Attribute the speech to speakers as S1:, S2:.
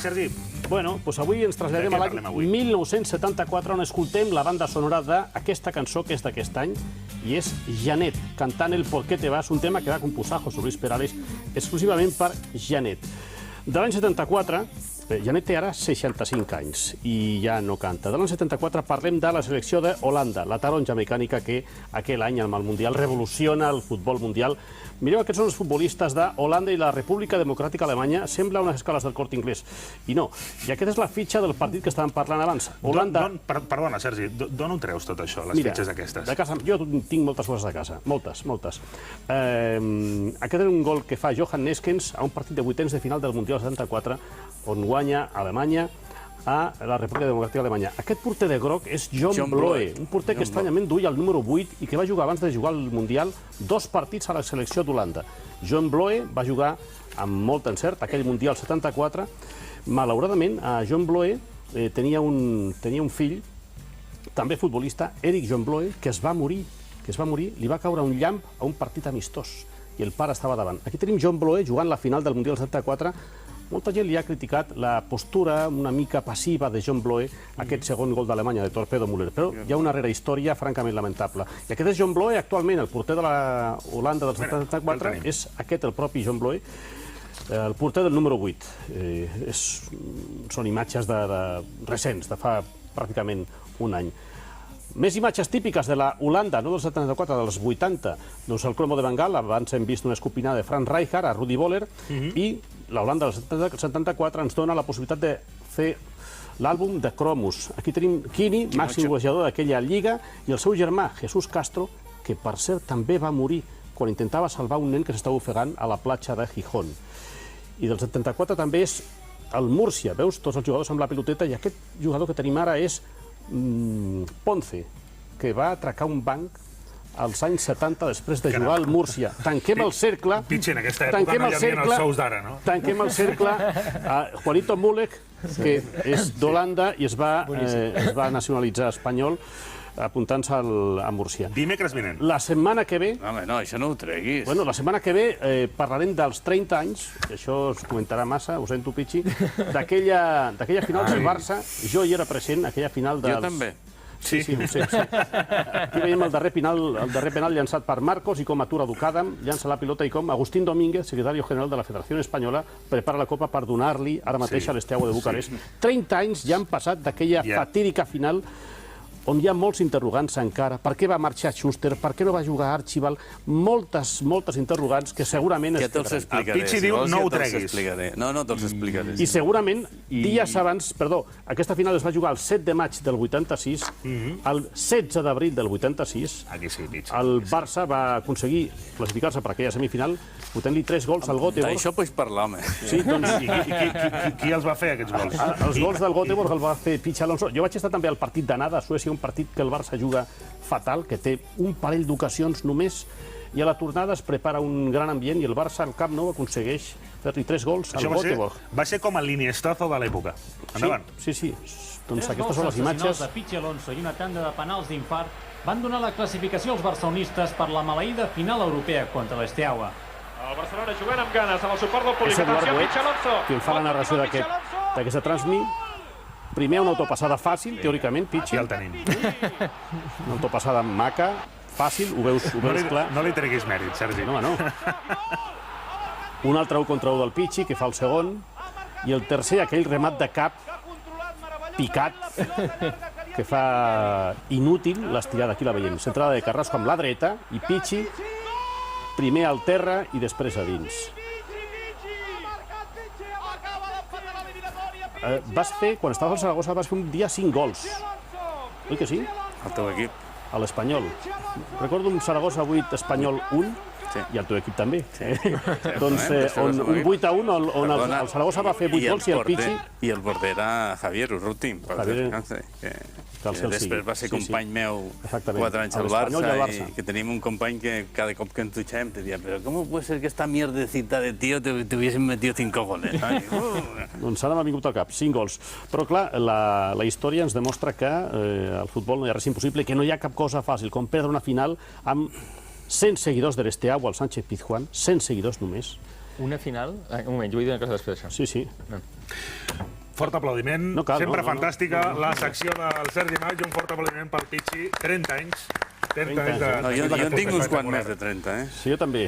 S1: Sergi.
S2: Bueno, doncs avui ens traslladem a l'any 1974 on escoltem la banda sonora d'aquesta cançó que és d'aquest any i és Janet, cantant el Por qué te vas, un tema que va composar José Luis Perales exclusivament per Janet. De l'any 74, Janet té ara 65 anys i ja no canta. De l'any 74 parlem de la selecció d'Holanda, la taronja mecànica que aquell any amb el Mundial revoluciona el futbol mundial. Mireu, aquests són els futbolistes d'Holanda i la República Democràtica Alemanya. Sembla unes escales del Corte Inglés. I no. I aquesta és la fitxa del partit que estàvem parlant abans. Holanda...
S1: Perdona, Sergi, d'on ho treus tot això, les fitxes aquestes?
S2: De casa, jo tinc moltes coses de casa. Moltes. Aquest és un gol que fa Johan Neskens a un partit de vuitens de final del Mundial 74, on guanya Alemanya a la República Democràtica Alemanya. Aquest porter de groc és John Bloe, un porter que estranyament duia el número 8 i que va jugar abans de jugar al Mundial 2 partits a la selecció d'Holanda. John Bloe va jugar amb molt encert aquell Mundial 74. Malauradament, John Bloe tenia un fill, també futbolista, Eric John Bloe, que es va morir, li va caure un llamp a un partit amistós i el pare estava davant. Aquí tenim John Bloe jugant la final del Mundial 74. Molta gent li ha criticat la postura una mica passiva de John Bloe, aquest segon gol d'Alemanya, de Torpedo Müller, però hi ha una darrera història francament lamentable. I aquest és John Bloe, actualment, el porter de la Holanda del 74, és aquest, el propi John Bloe, el porter del número 8. Són imatges recents, de fa pràcticament un any. Més imatges típiques de la Holanda, no del 74, dels 80. Doncs el cromo de Bengal, abans hem vist una escopinada de Frank Rijkaard, a Rudi Voller, i la Holanda del 74 ens dona la possibilitat de fer l'àlbum de cromos. Aquí tenim Kini, màxim golejador d'aquella lliga, i el seu germà, Jesús Castro, que per cert també va morir quan intentava salvar un nen que s'estava ofegant a la platja de Gijón. I del 74 també és el Múrcia, veus? Tots els jugadors amb la piloteta, i aquest jugador que tenim ara és Ponce, que va atracar un banc als anys 70 després de jugar al Múrcia. Tanquem el cercle...
S1: Pitxi, en aquesta època no hi havia els sous d'ara, no?
S2: Tanquem el cercle a Juanito Mulek, que és d'Holanda i es va nacionalitzar espanyol apuntant-se a Múrcia.
S1: Dimecres vinent.
S2: La setmana que ve...
S3: Home, no, això no ho treguis.
S2: Bueno, la setmana que ve parlarem dels 30 anys, això es comentarà massa, ho sento, Pichi, d'aquella final del Barça. Jo hi era present, aquella final dels...
S3: Jo també.
S2: Sí, ho sé. Aquí veiem el darrer penal llançat per Marcos i com atura Ducadam, llança la pilota i com Agustín Domínguez, secretari general de la Federació Espanyola, prepara la copa per donar-li ara mateix a l'Esteaua de Bucarest. 30 anys ja han passat d'aquella fatídica final on hi ha molts interrogants encara. Per què va marxar Schuster? Per què no va jugar Archibald? Moltes interrogants que segurament...
S3: Ja te'ls explicaré.
S1: El Pichi diu no ho treguis.
S3: No te'ls explicaré.
S2: I segurament, dies abans... Perdó, aquesta final es va jugar el 7 de maig del 86, el 16 d'abril del 86, el Barça va aconseguir classificar-se per aquella semifinal fotent-li 3 gols al Göteborg.
S3: D'això pots parlar, home.
S2: Sí, doncs...
S1: Qui els va fer, aquests gols?
S2: Els gols del Göteborg el va fer Pichi Alonso. Jo vaig estar també al partit d'anada a Suècia, un partit que el Barça juga fatal, que té un parell d'ocasions només, i a la tornada es prepara un gran ambient i el Barça al Camp Nou aconsegueix fer-li 3 gols al Göteborg.
S1: Va ser com l'Iniestazo de l'època. Endavant.
S2: Sí. Doncs aquestes són les imatges.
S4: De Pichi Alonso i una tanda de penals d'infart van donar la classificació als barcelonistes per la maleïda final europea contra l'Esteaua.
S5: El Barcelona jugant amb ganes, amb el suport del
S2: És
S5: públic.
S2: Eduard
S5: Atenció, Pichi Alonso.
S2: qui fa la narració d'aquesta transmi. Primer una autopassada fàcil, teòricament, Pichi.
S1: Ja el tenim.
S2: Una autopassada maca, fàcil, ho veus clar.
S1: No li treguis mèrit, Sergi.
S2: No. Un altre 1 contra 1 del Pichi, que fa el segon. I el tercer, aquell remat de cap picat, que fa inútil l'estirada. Aquí la veiem. Centrada de Carrasco amb la dreta i Pichi primer al terra i després a dins. Quan estaves al Saragossa vas fer un dia 5 gols. Oi que sí?
S3: El teu equip.
S2: A l'Espanyol. Recordo un Saragossa 8, Espanyol 1, i el teu equip també. Doncs un 8-1 on el Saragossa va fer 8 gols i el Pichi...
S3: I el porter era Javier Urruti, que després va ser company meu 4 anys al Barça, i que tenim un company que cada cop que ens dutxem te dia, però com pot ser que esta mierdecita de tio te hubiesen metido 5 goles?
S2: Doncs ara m'ha vingut al cap, 5 gols. Però clar, la història ens demostra que al futbol no hi ha res impossible, que no hi ha cap cosa fàcil, com perdre una final amb 100 seguidors de l'Esteaua al Sánchez Pizjuán, 100 seguidors només.
S6: Una final? Un moment, jo vull dir una cosa després d'això.
S2: Sí.
S1: Fort aplaudiment, sempre fantàstica la secció del Sergi Mas i un fort aplaudiment pel Pichi. 30 anys. 30 anys de...
S3: Jo en tinc uns quants més de 30, eh?
S2: Sí, jo també.